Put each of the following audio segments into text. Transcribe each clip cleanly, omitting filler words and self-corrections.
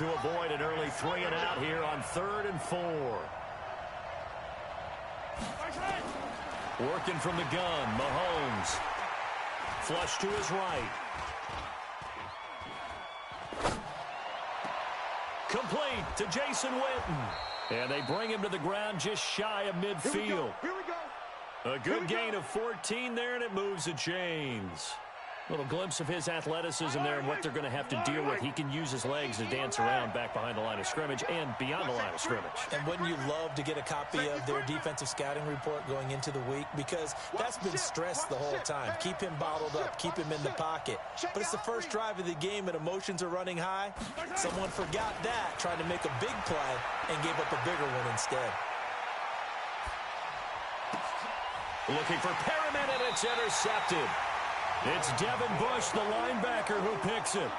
to avoid an early 3 and out here on 3rd and 4. Working from the gun, Mahomes. Flush to his right. Complete to Jason Witten. And they bring him to the ground just shy of midfield. Here we go. A good gain of 14 there, and it moves the chains. Little glimpse of his athleticism there and what they're going to have to deal with. He can use his legs to dance around back behind the line of scrimmage and beyond the line of scrimmage. And wouldn't you love to get a copy of their defensive scouting report going into the week? Because that's been stressed the whole time. Keep him bottled up. Keep him in the pocket. But it's the first drive of the game and emotions are running high. Someone forgot that, trying to make a big play and gave up a bigger one instead. Looking for Perriman, and it's intercepted. It's Devin Bush, the linebacker, who picks it.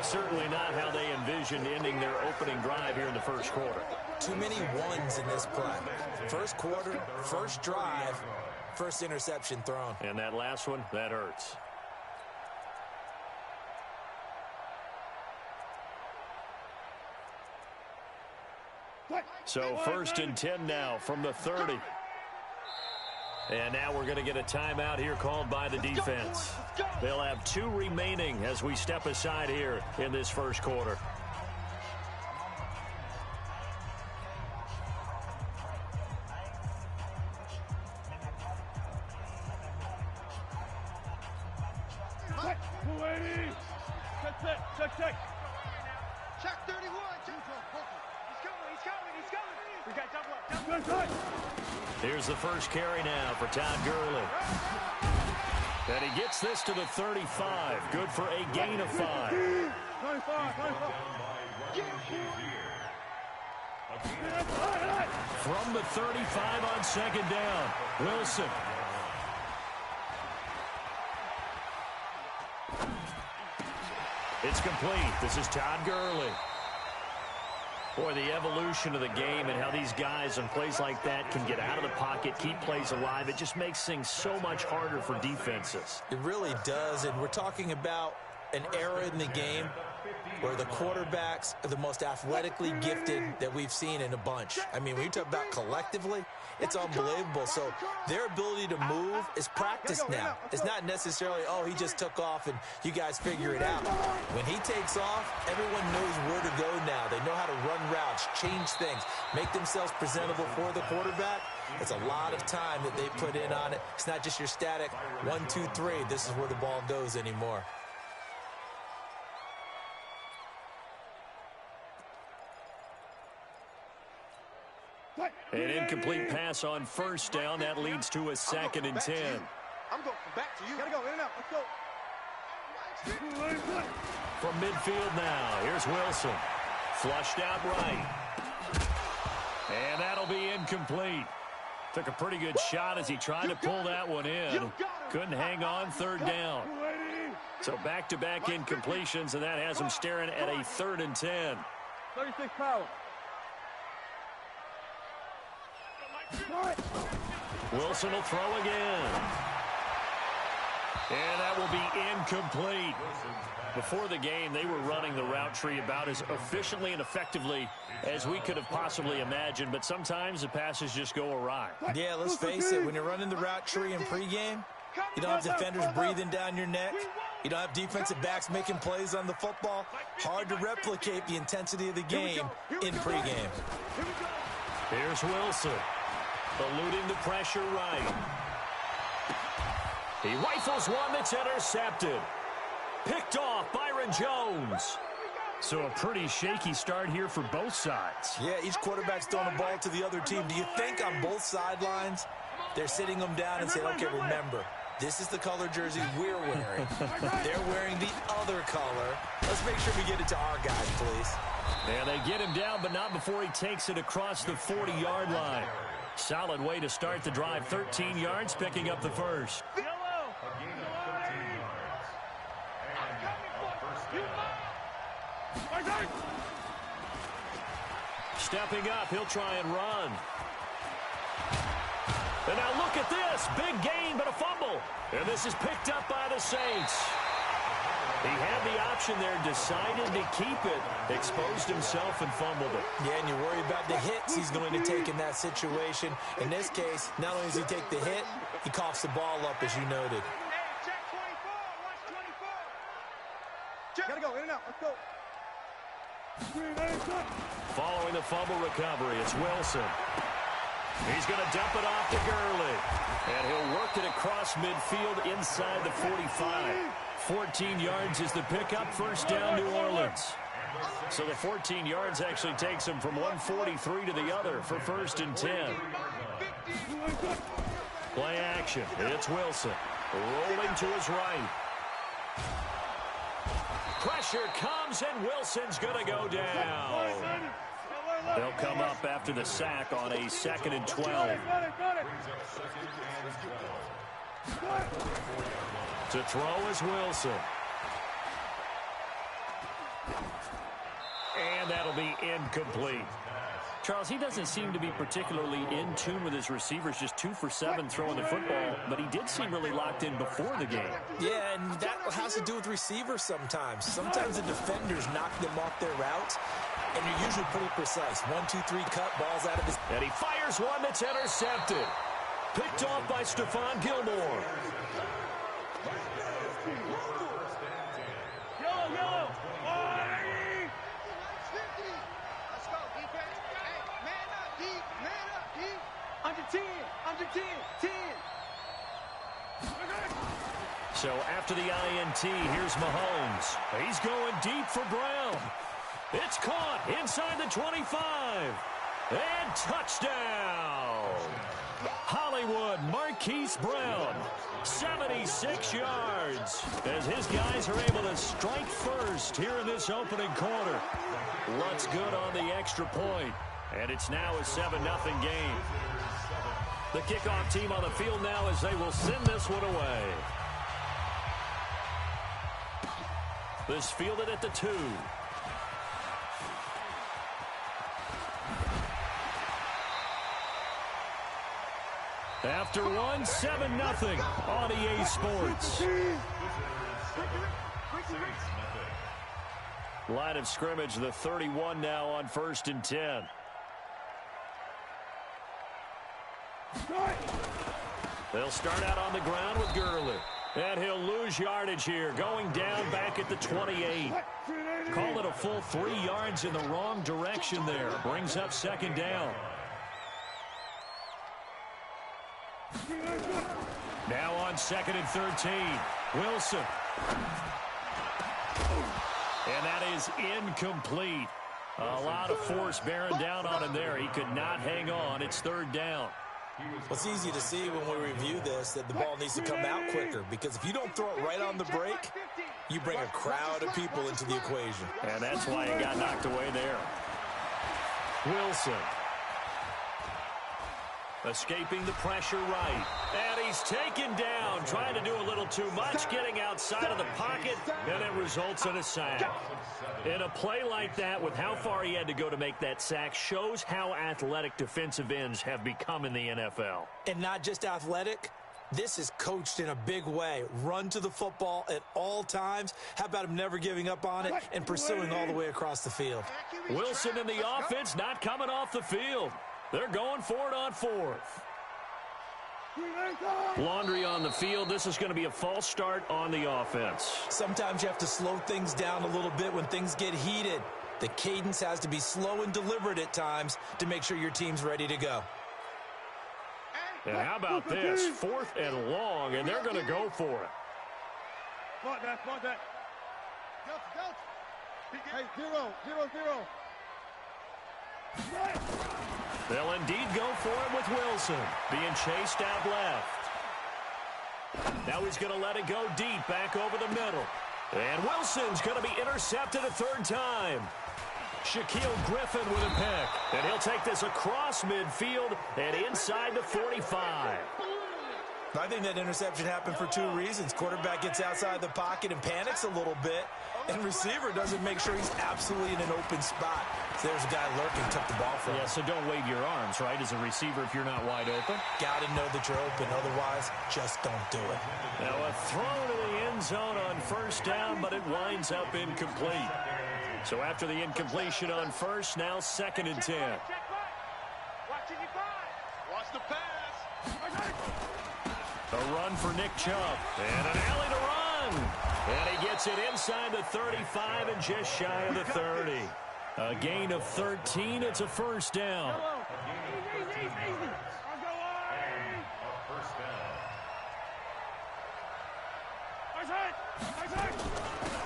Certainly not how they envisioned ending their opening drive here in the first quarter. Too many ones in this play. First quarter, first drive, first interception thrown. And that last one, that hurts. So 1st and 10 now from the 30. And now we're going to get a timeout here called by the defense. They'll have 2 remaining as we step aside here in this first quarter. Check 31. He's coming. We got double up. Here's the first carry now for Todd Gurley. And he gets this to the 35. Good for a gain of 5. 25. From the 35 on 2nd down, Wilson. It's complete. This is Todd Gurley. Boy, the evolution of the game and how these guys on plays like that can get out of the pocket, keep plays alive, it just makes things so much harder for defenses. It really does, and we're talking about an era in the game where the quarterbacks are the most athletically gifted that we've seen in a bunch. I mean, when you talk about collectively, it's unbelievable. So their ability to move is practiced now. It's not necessarily, oh, he just took off and you guys figure it out. When he takes off, everyone knows where to go now. They know how to run routes, change things, make themselves presentable for the quarterback. It's a lot of time that they put in on it. It's not just your static 1, 2, 3. This is where the ball goes anymore. An incomplete pass on 1st down. That leads to a 2nd and 10. I'm going back to you. Gotta go in and out. Let's go. From midfield now, here's Wilson. Flushed out right. And that'll be incomplete. Took a pretty good shot as he tried to pull that one in. Couldn't hang on 3rd down. So back-to-back incompletions, and that has him staring at a 3rd and 10. 36 power. Wilson will throw again. And that will be incomplete. Before the game, they were running the route tree about as efficiently and effectively as we could have possibly imagined, but sometimes the passes just go awry. Yeah, let's face it, when you're running the route tree in pregame, you don't have defenders breathing down your neck. You don't have defensive backs making plays on the football. Hard to replicate the intensity of the game in pregame. Here's Wilson. Eluding the pressure right. He rifles one that's intercepted. Picked off Byron Jones. So a pretty shaky start here for both sides. Yeah, each quarterback's throwing the ball to the other team. Do you think on both sidelines they're sitting them down and saying, okay, remember, this is the color jersey we're wearing. They're wearing the other color. Let's make sure we get it to our guys, please. And they get him down, but not before he takes it across the 40-yard line. Solid way to start the drive. 13 yards, picking up the first. Stepping up, he'll try and run. And now look at this. Big gain, but a fumble. And this is picked up by the Saints. He had the option there, decided to keep it, exposed himself and fumbled it. Yeah, and you worry about the hits he's going to take in that situation. In this case, not only does he take the hit, he coughs the ball up, as you noted. Hey, check 24. Watch 24. Check. Gotta go. In and out. Let's go. Following the fumble recovery, it's Wilson. He's going to dump it off to Gurley. And he'll work it across midfield inside the 45. 14 yards is the pickup. First down, New Orleans. So the 14 yards actually takes him from 143 to the other for first and 10. Play action. It's Wilson. Rolling to his right. Pressure comes, and Wilson's going to go down. They'll come up after the sack on a 2nd and 12. To throw is Wilson. And that'll be incomplete. Charles, he doesn't seem to be particularly in tune with his receivers, just 2 for 7 throwing the football, but he did seem really locked in before the game. Yeah, and that has to do with receivers sometimes. Sometimes the defenders knock them off their routes, and you're usually pretty precise. 1, 2, 3 cut, balls out of his... And he fires one that's intercepted. Picked off by Stephon Gilmore. Yellow. Under 10. 10. So after the INT, here's Mahomes. He's going deep for Brown. It's caught inside the 25. And touchdown. Hollywood Marquise Brown. 76 yards. As his guys are able to strike first here in this opening quarter. Lutz good on the extra point. And it's now a 7-0 game. The kickoff team on the field now as they will send this one away. This fielded at the 2. After one, 7-0 on EA Sports. Line of scrimmage, the 31 now on 1st and 10. They'll start out on the ground with Gurley. And he'll lose yardage here, going down back at the 28. Call it a full 3 yards in the wrong direction there. Brings up 2nd down. Now on 2nd and 13. Wilson. And that is incomplete. A lot of force bearing down on him there. He could not hang on. It's 3rd down. Well, it's easy to see when we review this that the ball needs to come out quicker, because if you don't throw it right on the break, you bring a crowd of people into the equation. And that's why he got knocked away there. Wilson. Escaping the pressure right. And he's taken down, trying to do a little too much, getting outside of the pocket, and it results in a sack. And a play like that, with how far he had to go to make that sack, shows how athletic defensive ends have become in the NFL. And not just athletic. This is coached in a big way. Run to the football at all times. How about him never giving up on it and pursuing all the way across the field? Wilson and the offense not coming off the field. They're going for it on 4th. Laundry on the field. This is going to be a false start on the offense. Sometimes you have to slow things down a little bit when things get heated. The cadence has to be slow and deliberate at times to make sure your team's ready to go. And how about this? 4th and long, and they're going to go for it. Spot that. Hey, 0. They'll indeed go for it with Wilson, being chased out left. Now he's going to let it go deep back over the middle. And Wilson's going to be intercepted a 3rd time. Shaquille Griffin with a pick. And he'll take this across midfield and inside the 45. I think that interception happened for two reasons. Quarterback gets outside the pocket and panics a little bit, and receiver doesn't make sure he's absolutely in an open spot. So there's a guy lurking, took the ball from him. Yeah, so don't wave your arms, right, as a receiver if you're not wide open. Got to know that you're open. Otherwise, just don't do it. Now a throw to the end zone on first down, but it winds up incomplete. So after the incompletion on first, now 2nd and 10. Watching you five. Watch the pass. A run for Nick Chubb. And an alley to run. And he gets it inside the 35 and just shy of the 30. A gain of 13. It's a first down.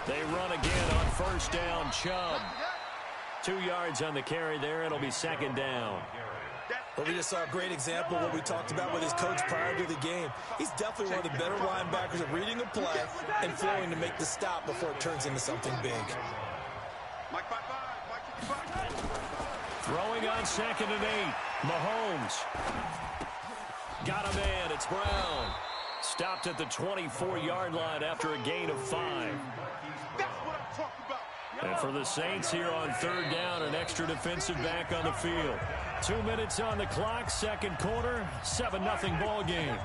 They run again on first down. Chubb. 2 yards on the carry there. It'll be 2nd down. Well, we just saw a great example of what we talked about with his coach prior to the game. He's definitely one of the better linebackers at reading a play and flowing to make the stop before it turns into something big. Throwing on 2nd and 8. Mahomes. Got a man. It's Brown. Stopped at the 24-yard line after a gain of 5. That's what I'm talking about. And for the Saints here on 3rd down, an extra defensive back on the field. 2 minutes on the clock, 2nd quarter, 7-0 ball game.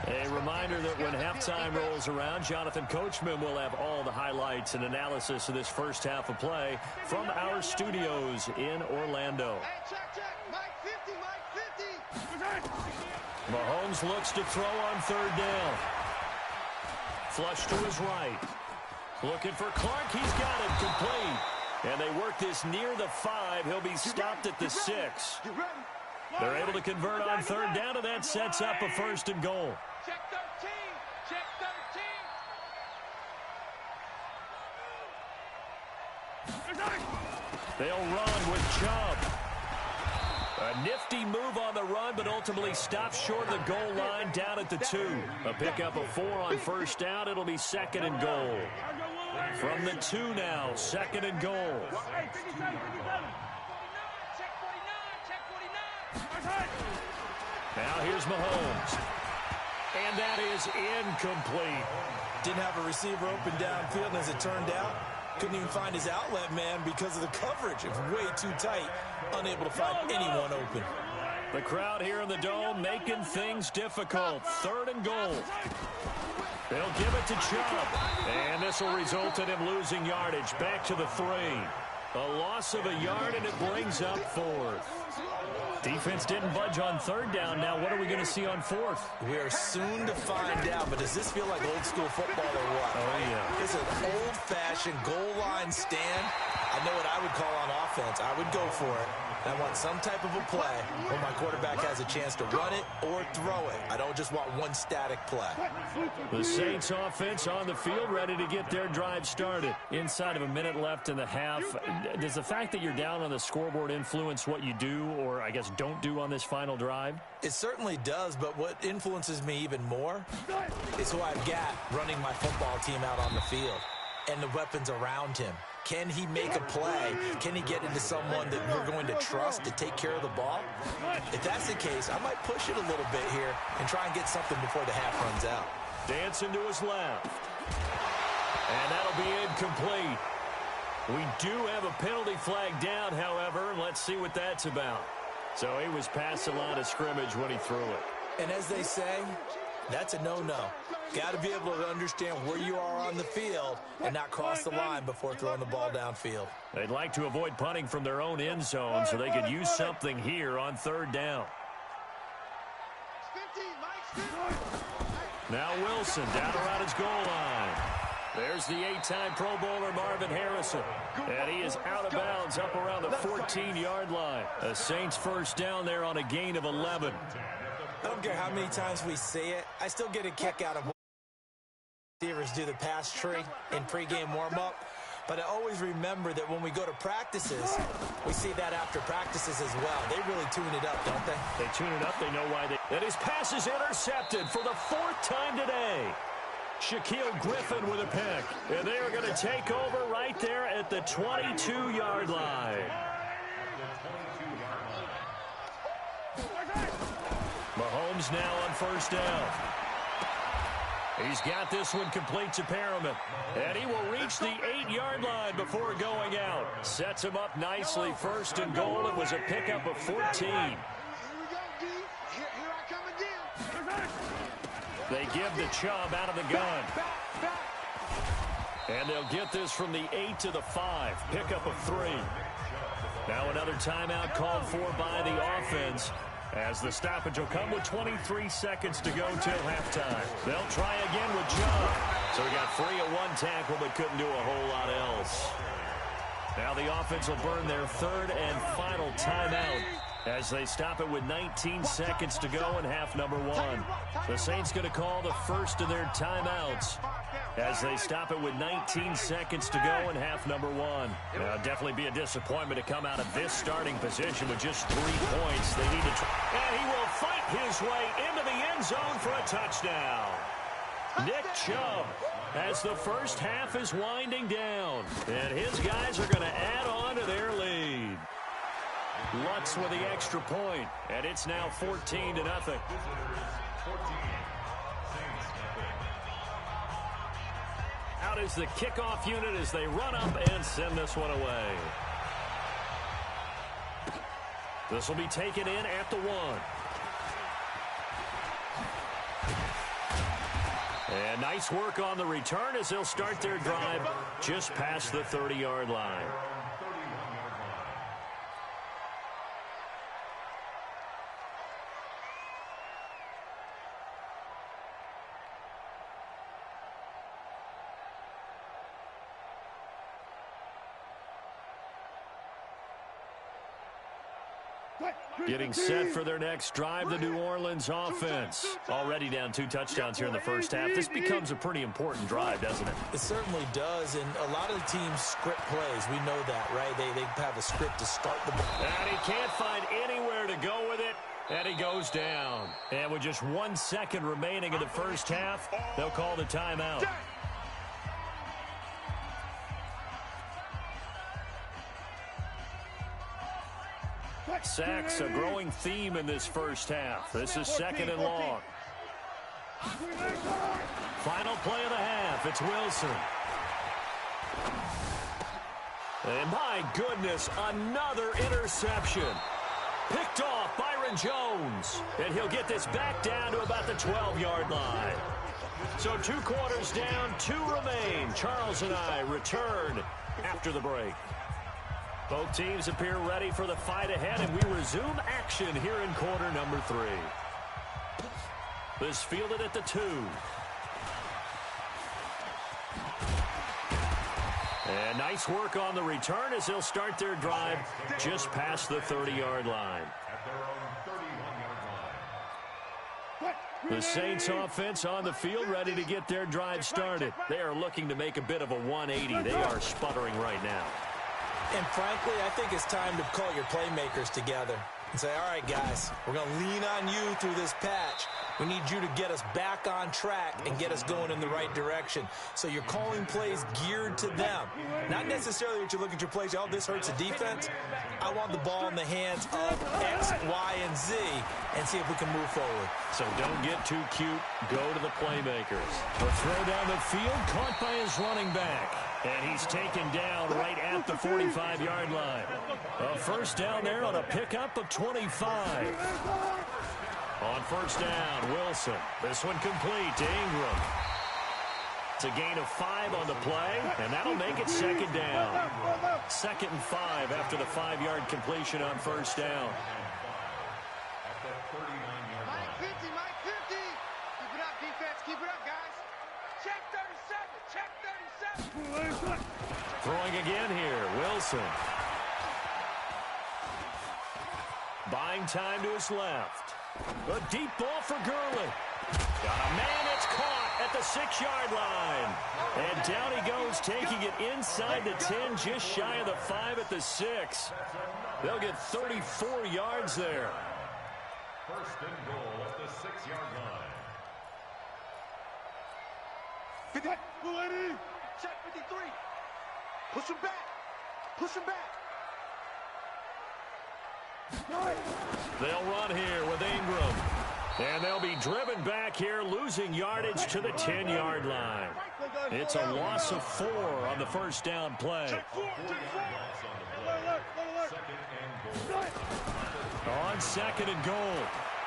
A reminder that when halftime rolls around, Jonathan Coachman will have all the highlights and analysis of this first half of play from our studios in Orlando. Hey, check. Mike 50. Mahomes looks to throw on 3rd down. Flush to his right. Looking for Clark. He's got it complete. And they work this near the 5. He'll be stopped at the 6. They're able to convert on 3rd down, and that sets up a 1st and goal. Check 13. Check 13. They'll run with Chubb. A nifty move on the run, but ultimately stopped short of the goal line down at the 2. A pickup of 4 on first down. It'll be 2nd and goal. From the 2 now, 2nd and goal. Now here's Mahomes. And that is incomplete. Didn't have a receiver open downfield, and as it turned out, couldn't even find his outlet man because of the coverage. It was way too tight. Unable to find anyone open. The crowd here in the Dome making things difficult. 3rd and goal. They'll give it to Chubb. And this will result in him losing yardage. Back to the 3. A loss of a yard, and it brings up 4th. Defense didn't budge on 3rd down. Now what are we going to see on 4th? We are soon to find out, but does this feel like old school football or what? Oh, yeah. It's an old-fashioned goal line stand. I know what I would call on offense. I would go for it. I want some type of a play where my quarterback has a chance to run it or throw it. I don't just want one static play. The Saints offense on the field ready to get their drive started. Inside of a minute left in the half. Does the fact that you're down on the scoreboard influence what you do or, I guess, don't do on this final drive? It certainly does, but what influences me even more is who I've got running my football team out on the field and the weapons around him. Can he make a play? Can he get into someone that we're going to trust to take care of the ball? If that's the case, I might push it a little bit here and try and get something before the half runs out. Dancing to his left. And that'll be incomplete. We do have a penalty flag down, however, and let's see what that's about. So he was past the line of scrimmage when he threw it. And as they say, that's a no-no. Got to be able to understand where you are on the field and not cross the line before throwing the ball downfield. They'd like to avoid punting from their own end zone so they could use something here on 3rd down. Now Wilson down around his goal line. There's the 8-time Pro Bowler Marvin Harrison. And he is out of bounds up around the 14-yard line. A Saints first down there on a gain of 11. I don't care how many times we see it. I still get a kick out of receivers do the pass tree in pregame warm-up. But I always remember that when we go to practices, we see that after practices as well. They really tune it up, don't they? They tune it up. They know why they... And his pass is intercepted for the 4th time today. Shaquille Griffin with a pick. And they are going to take over right there at the 22-yard line. Mahomes Mahomes now on first down. He's got this one complete to Perriman. And he will reach the 8-yard line before going out. Sets him up nicely. First and goal. It was a pickup of 14. Here we go, D. Here I come again. They give the Chubb out of the gun. And they'll get this from the 8 to the 5. Pickup of 3. Now another timeout called for by the offense, as the stoppage will come with 23 seconds to go till halftime. They'll try again with Chubb. So he got free of one tackle but couldn't do a whole lot else. Now the offense will burn their third and final timeout as they stop it with 19 seconds to go in half number 1. The Saints going to call the first of their timeouts as they stop it with 19 seconds to go in half number 1. Definitely be a disappointment to come out of this starting position with just 3 points. They need to try. And he will fight his way into the end zone for a touchdown. Nick Chubb, as the first half is winding down, and his guys are going to add on to their lead. Lutz with the extra point, and it's now 14-0. Out is the kickoff unit as they run up and send this one away. This will be taken in at the 1. And nice work on the return as they'll start their drive just past the 30-yard line. Getting set for their next drive, the New Orleans offense. Already down 2 touchdowns here in the first half. This becomes a pretty important drive, doesn't it? It certainly does, and a lot of the teams script plays. We know that, right? They have a script to start the ball. And he can't find anywhere to go with it, and he goes down. And with just 1 second remaining in the first half, they'll call the timeout. Sacks, a growing theme in this first half. This is 2nd and long. Final play of the half. It's Wilson. And my goodness, another interception. Picked off Byron Jones. And he'll get this back down to about the 12-yard line. So 2 quarters down, 2 remain. Charles and I return after the break. Both teams appear ready for the fight ahead, and we resume action here in quarter number 3. This fielded at the 2. And nice work on the return as they'll start their drive just past the 30-yard line. The Saints offense on the field ready to get their drive started. They are looking to make a bit of a 180. They are sputtering right now. And frankly, I think it's time to call your playmakers together and say, all right, guys, we're going to lean on you through this patch. We need you to get us back on track and get us going in the right direction. So you're calling plays geared to them. Not necessarily that you look at your plays, oh, this hurts the defense. I want the ball in the hands of X, Y, and Z and see if we can move forward. So don't get too cute. Go to the playmakers. A throw down the field, caught by his running back. And he's taken down right at the 45-yard line. A first down there on a pickup of 25. On first down, Wilson. This one complete to Ingram. It's a gain of 5 on the play, and that'll make it 2nd down. 2nd and 5 after the 5-yard completion on first down. Mike 50, Mike 50. Keep it up, defense. Keep it up, guys. Check 37. Check 37. Throwing again here, Wilson. Buying time to his left. A deep ball for Gurley. Got a man that's caught at the 6-yard line. And down he goes, taking it inside the 10, just shy of the 5 at the 6. They'll get 34 yards there. First and goal at the 6-yard line. 50. Check 53. Push him back. Push him back. They'll run here with Ingram. And they'll be driven back here, losing yardage to the 10-yard line. It's a loss of 4 on the first down play. On second and goal,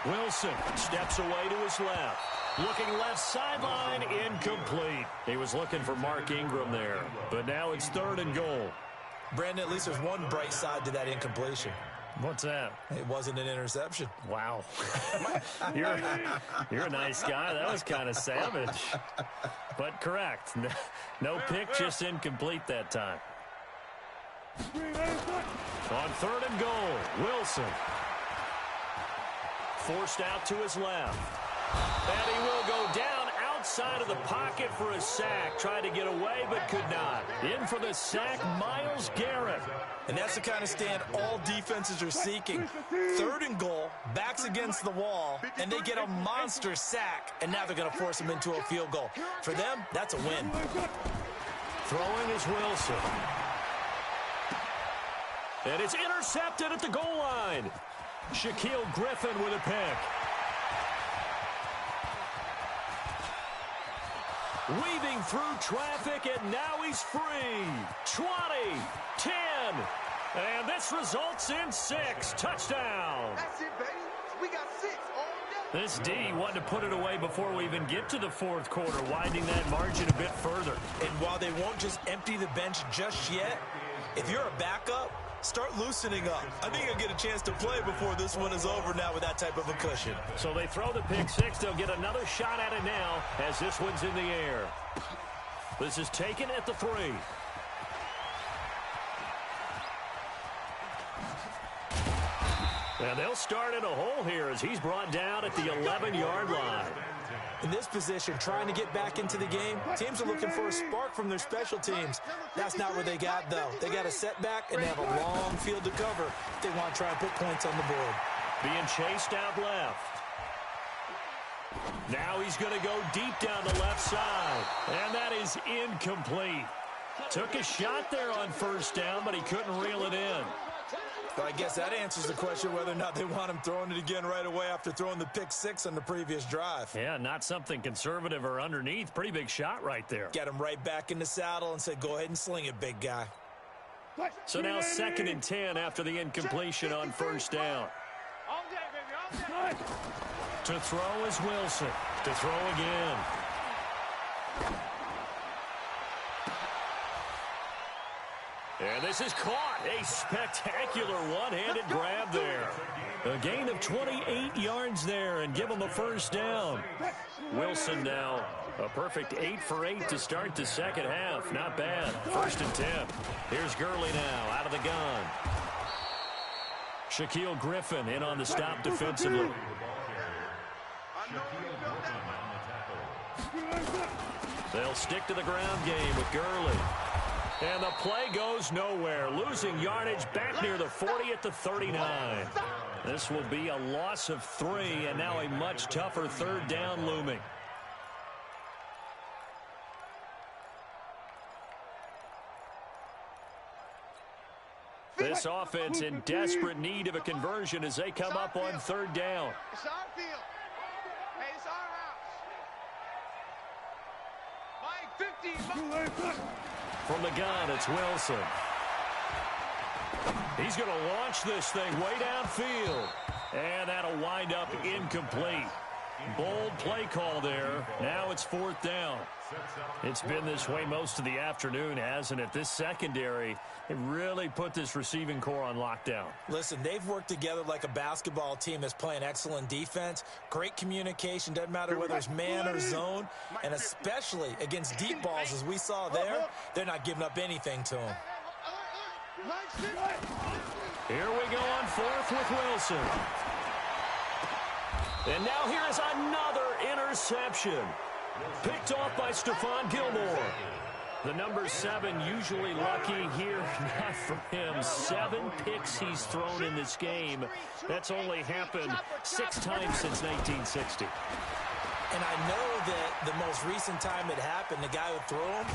Wilson steps away to his left. Looking left sideline, incomplete. He was looking for Mark Ingram there, but now it's third and goal. Brandon, at least there's one bright side to that incompletion. What's that? It wasn't an interception. Wow. You're a nice guy. That was kind of savage. But correct. No pick, just incomplete that time. On third and goal, Wilson. Forced out to his left. And he will go down outside of the pocket for a sack. Tried to get away, but could not. In for the sack, Myles Garrett. And that's the kind of stand all defenses are seeking. Third and goal, backs against the wall, and they get a monster sack. And now they're going to force him into a field goal. For them, that's a win. Throwing is Wilson. And it's intercepted at the goal line. Shaquill Griffin with a pick. Weaving through traffic, and now he's free. 20, 10, and this results in 6. Touchdown. That's it, baby. We got 6 all day. This D wanted to put it away before we even get to the fourth quarter, widening that margin a bit further. And while they won't just empty the bench just yet, if you're a backup, start loosening up. I think you'll get a chance to play before this one is over now with that type of a cushion. So they throw the pick 6. They'll get another shot at it now as this one's in the air. This is taken at the 3. And they'll start in a hole here as he's brought down at the 11-yard line. In this position, trying to get back into the game, teams are looking for a spark from their special teams. That's not what they got, though. They got a setback, and they have a long field to cover if they want to try and put points on the board. Being chased out left. Now he's going to go deep down the left side. And that is incomplete. Took a shot there on first down, but he couldn't reel it in. But I guess that answers the question whether or not they want him throwing it again right away after throwing the pick 6 on the previous drive. Yeah, not something conservative or underneath. Pretty big shot right there. Got him right back in the saddle and said, go ahead and sling it, big guy. So now second and 10 after the incompletion on first down. All day, baby, all day. To throw is Wilson. To throw again. And this is caught. A spectacular one-handed grab there. A gain of 28 yards there and give him a first down. Wilson now a perfect 8 for 8 to start the second half. Not bad. First and 10. Here's Gurley now out of the gun. Shaquill Griffin in on the stop defensively. They'll stick to the ground game with Gurley. And the play goes nowhere. Losing yardage back near the 40 at the 39. This will be a loss of 3, and now a much tougher third down looming. This offense in desperate need of a conversion as they come up on third down. It's our field. Hey, it's our house. Mike 50. From the gun, it's Wilson. He's going to launch this thing way downfield. And that'll wind up incomplete. Bold play call there. Now it's fourth down. It's been this way most of the afternoon, hasn't it? This secondary, it really put this receiving core on lockdown. Listen, they've worked together like a basketball team that's playing excellent defense. Great communication, doesn't matter whether it's man or zone. And especially against deep balls, as we saw there, they're not giving up anything to them. Here we go on fourth with Wilson. And now here is another interception. Picked off by Stephon Gilmore. The number 7 usually lucky here. Not for him. 7 picks he's thrown in this game. That's only happened 6 times since 1960. And I know that the most recent time it happened, the guy who threw him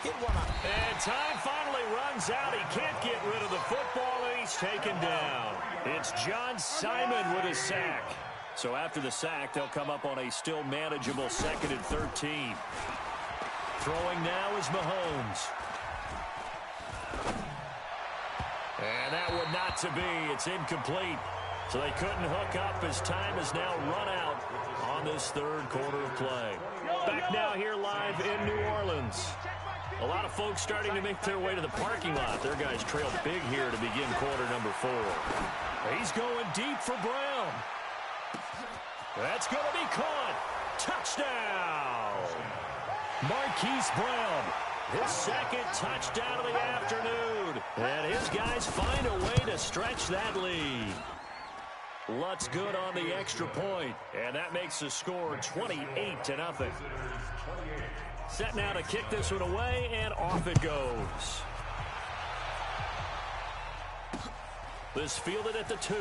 hit one up. And time finally runs out. He can't get rid of the football, and he's taken down. It's John Simon with a sack. So after the sack, they'll come up on a still manageable 2nd and 13. Throwing now is Mahomes. And that would not to be. It's incomplete. So they couldn't hook up as time has now run out on this 3rd quarter of play. Back now here live in New Orleans. A lot of folks starting to make their way to the parking lot. Their guys trailed big here to begin quarter number 4. He's going deep for Brown. That's going to be caught. Touchdown! Marquise Brown. His 2nd touchdown of the afternoon. And his guys find a way to stretch that lead. Lutz good on the extra point. And that makes the score 28-0. Set now to kick this one away, and off it goes. This fielded at the 2.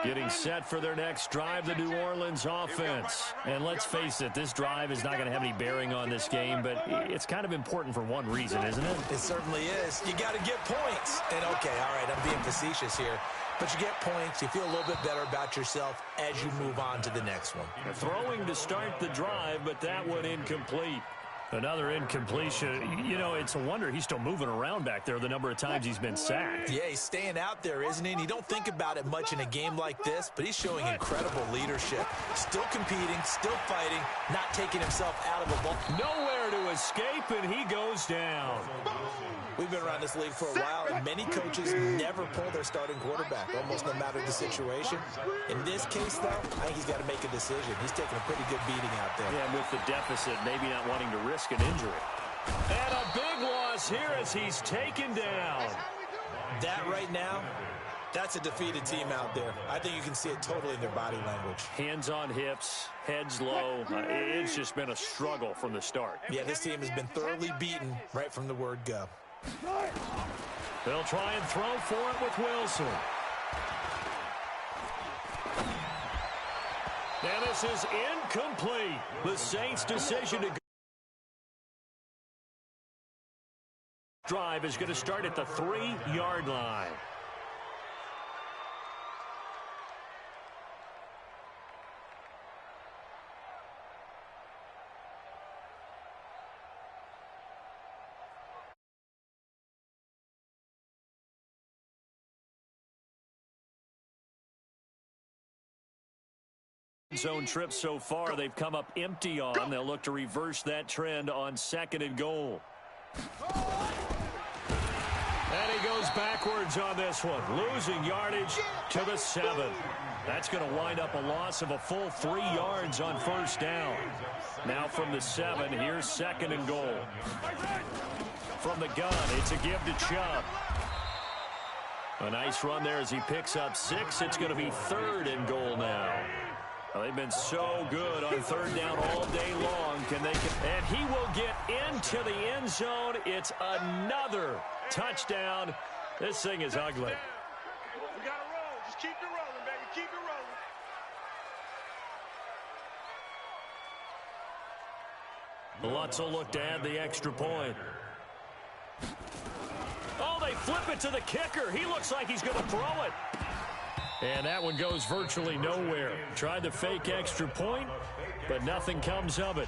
Getting set for their next drive, the New Orleans offense. And let's face it, this drive is not going to have any bearing on this game, but it's kind of important for one reason, isn't it? It certainly is. You got to get points. And, okay, all right, I'm being facetious here. But you get points, you feel a little bit better about yourself as you move on to the next one. Throwing to start the drive, but that one incomplete. Another incompletion. You know, it's a wonder he's still moving around back there the number of times he's been sacked. Yeah, he's staying out there, isn't he? And you don't think about it much in a game like this, but he's showing incredible leadership. Still competing, still fighting, not taking himself out of the ball. Nowhere to escape, and he goes down. We've been around this league for a while, and many coaches never pull their starting quarterback, almost no matter the situation. In this case, though, I think he's got to make a decision. He's taking a pretty good beating out there. Yeah, with the deficit, maybe not wanting to risk an injury. And a big loss here as he's taken down. That right now, that's a defeated team out there. I think you can see it totally in their body language. Hands on hips, heads low. It's just been a struggle from the start. Yeah, this team has been thoroughly beaten right from the word go. They'll try and throw for it with Wilson. And this is incomplete. The Saints' decision to drive is going to start at the 3-yard line. Zone trips so far, they've come up empty on. They'll look to reverse that trend on 2nd and goal. And he goes backwards on this one, losing yardage to the 7. That's going to wind up a loss of a full 3 yards on 1st down. Now from the 7, here's 2nd and goal. From the gun, it's a give to Chubb. A nice run there as he picks up 6. It's going to be 3rd and goal now. Well, they've been so good on 3rd down all day long. And he will get into the end zone. It's another touchdown. This thing is ugly. We got to roll. Just keep it rolling, baby. Keep it rolling. Lutz will look to add the extra point. Oh, they flip it to the kicker. He looks like he's going to throw it. And that one goes virtually nowhere. Tried the fake extra point, but nothing comes of it.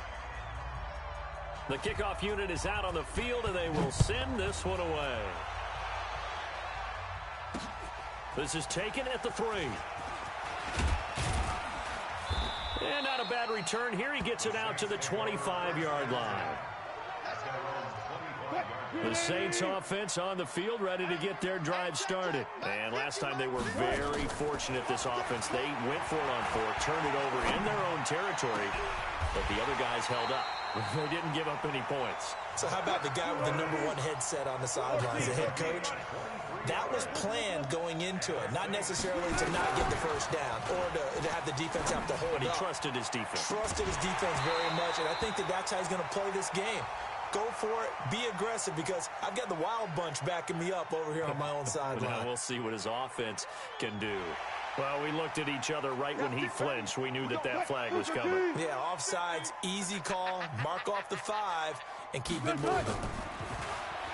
The kickoff unit is out on the field, and they will send this one away. This is taken at the 3. And not a bad return here. He gets it out to the 25-yard line. The Saints offense on the field, ready to get their drive started. And last time they were very fortunate, this offense. They went for it on 4, turned it over in their own territory, but the other guys held up. They didn't give up any points. So how about the guy with the #1 headset on the sidelines, the head coach? That was planned going into it, not necessarily to not get the first down or to have the defense have to hold But he up. trusted his defense. Trusted his defense very much, and I think that's how he's going to play this game. Go for it, be aggressive, because I've got the Wild Bunch backing me up over here on my own sideline. Well, we'll see what his offense can do. Well, we looked at each other right when he flinched. We knew that that flag was coming. Yeah, offsides, easy call, mark off the 5, and keep it moving.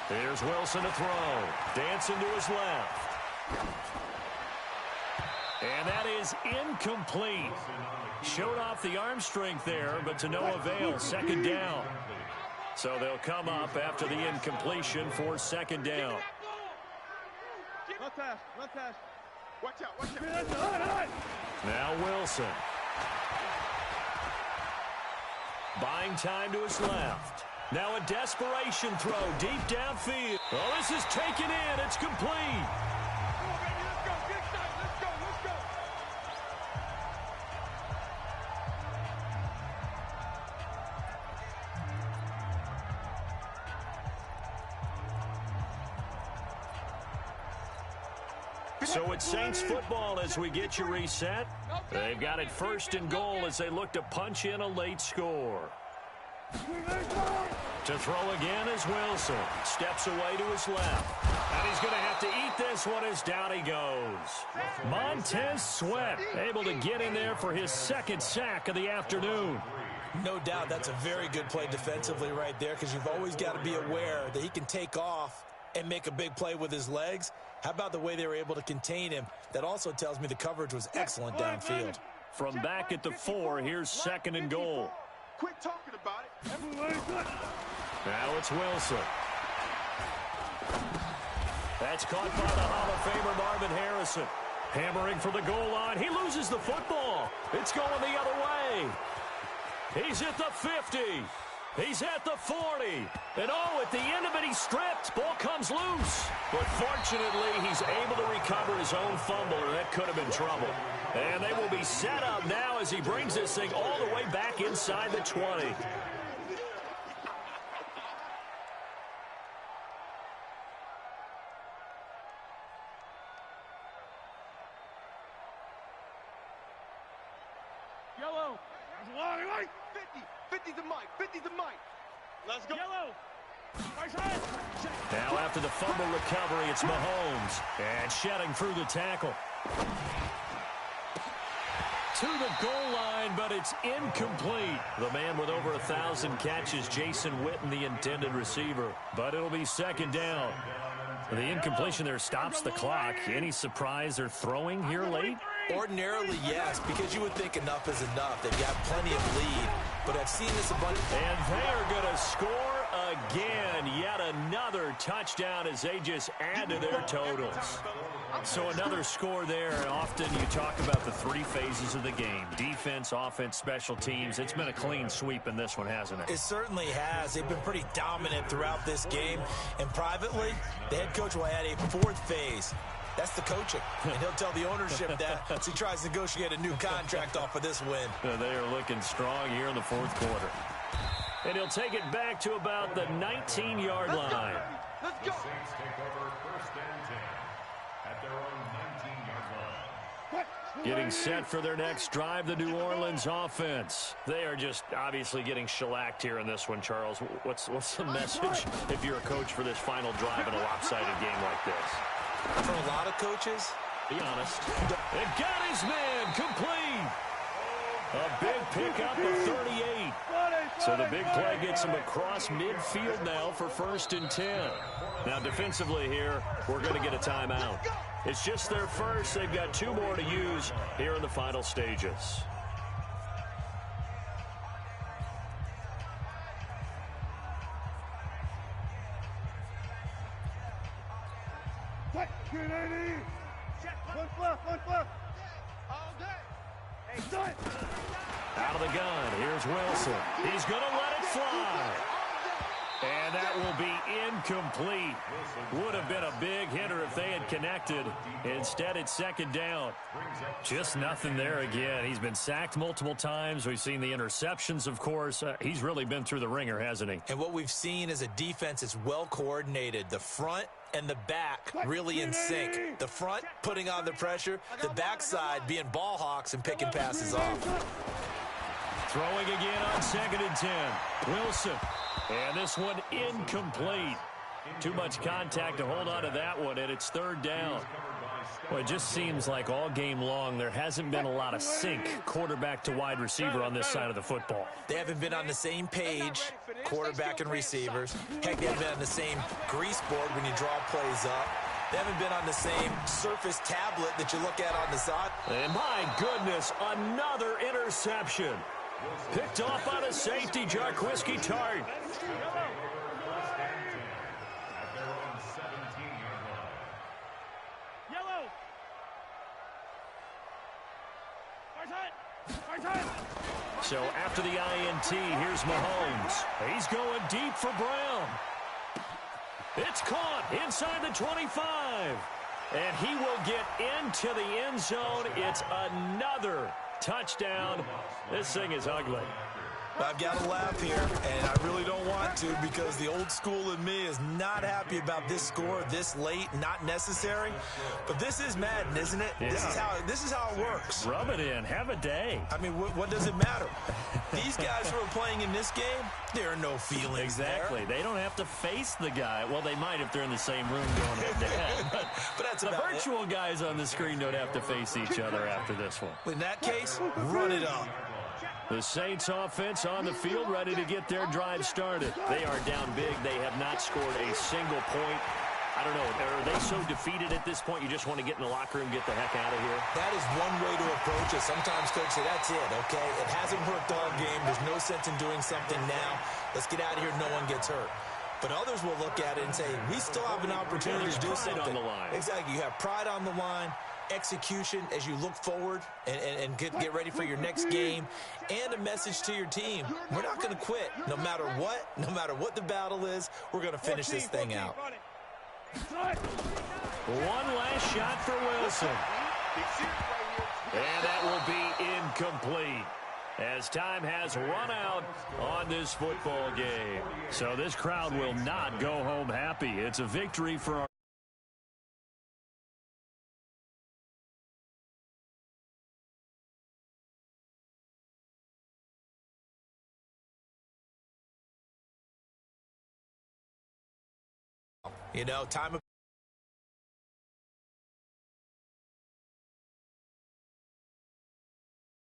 Here's Wilson to throw. Dancing to his left. And that is incomplete. Showed off the arm strength there, but to no avail. Second down. So they'll come up after the incompletion for second down. One pass. Watch out. Now Wilson. Buying time to his left. Now a desperation throw deep downfield. Oh, this is taken in. It's complete. Come on, baby, let's go. Get excited. Let's go. So it's Saints football as we get you reset. They've got it first and goal as they look to punch in a late score. To throw again is Wilson. Steps away to his left. And he's going to have to eat this one as down he goes. Montez Sweat able to get in there for his second sack of the afternoon. No doubt that's a very good play defensively right there, because you've always got to be aware that he can take off and make a big play with his legs. How about the way they were able to contain him? That also tells me the coverage was excellent downfield. From back at the 4, here's second and goal. Quit talking about it. Now it's Wilson. That's caught by the Hall of Famer Marvin Harrison. Hammering for the goal line. He loses the football. It's going the other way. He's at the 50. He's at the 40. And oh, at the end of it, he's stripped. Ball comes loose. But fortunately, he's able to recover his own fumble, or that could have been trouble. And they will be set up now as he brings this thing all the way back inside the 20. Yellow. 50 to Mike. 50 to Mike. Let's go. Yellow. Now after the fumble recovery, it's Mahomes. And shedding through the tackle. To the goal line, but it's incomplete. The man with over 1,000 catches, Jason Witten, the intended receiver. But it'll be second down. The incompletion there stops the clock. Any surprise they're throwing here late? Ordinarily, yes, because you would think enough is enough. They've got plenty of lead, but I've seen this a bunch. And they are going to score again. Yet another touchdown as they just add to their totals. So another score there. Often you talk about the 3 phases of the game. Defense, offense, special teams. It's been a clean sweep in this one, hasn't it? It certainly has. They've been pretty dominant throughout this game. And privately, the head coach will add a 4th phase. That's the coaching. And he'll tell the ownership that as he tries to negotiate a new contract off of this win. They are looking strong here in the 4th quarter. And he'll take it back to about the 19-yard line. Let's go. The Saints take over first and 10 at their own 19-yard line. Getting set for their next drive, the New Orleans offense. They are just obviously getting shellacked here in this one, Charles. What's the message if you're a coach for this final drive in a lopsided game like this? For a lot of coaches, be honest. And got his man complete. A big pickup of 38. So the big play gets him across midfield now for first and 10. Now defensively here, we're going to get a timeout. It's just their first. They've got 2 more to use here in the final stages. One flip. All day. Hey, son. Out of the gun, here's Wilson. He's going to let it fly. And that will be incomplete. Would have been a big hitter if they had connected. Instead, it's second down. Just nothing there again. He's been sacked multiple times. We've seen the interceptions, of course. He's really been through the ringer, hasn't he? And what we've seen is a defense that's well coordinated. The front and the back really in sync. The front putting on the pressure. The backside being ball hawks and picking passes off. Throwing again on second and 10. Wilson. And this one incomplete. Too much contact to hold on to that one, and it's third down. Well, it just seems like all game long there hasn't been a lot of sync quarterback to wide receiver on this side of the football. They haven't been on the same page, quarterback and receivers. Heck, they haven't been on the same grease board when you draw plays up. They haven't been on the same surface tablet that you look at on the side. And my goodness, another interception. Picked off on a safety, Jarquiski Tartt. So after the INT, here's Mahomes. He's going deep for Brown. It's caught inside the 25. And he will get into the end zone. It's another touchdown. This thing is ugly. I've got to laugh here, and I really don't want to because the old school in me is not happy about this score this late, not necessary. But this is Madden, isn't it? Yeah. This is how it works. Rub it in. Have a day. I mean, what does it matter? These guys who are playing in this game, there are no feelings Exactly. there. They don't have to face the guy. Well, they might if they're in the same room going head-to-head. But that's the virtual guys on the screen don't have to face each other after this one. In that case, run it up. The Saints offense on the field ready to get their drive started. They are down big. They have not scored a single point. I don't know. Are they so defeated at this point you just want to get in the locker room, get the heck out of here? That is one way to approach it. Sometimes coaches say, that's it, okay? It hasn't worked all game. There's no sense in doing something now. Let's get out of here. No one gets hurt. But others will look at it and say, we still have an opportunity to do something. On the line. Exactly. You have pride on the line, execution as you look forward and get ready for your next game, and a message to your team. We're not going to quit. No matter what the battle is, we're going to finish this thing out. One last shot for Wilson. And that will be incomplete, as time has run out on this football game. So this crowd will not go home happy. It's a victory for our time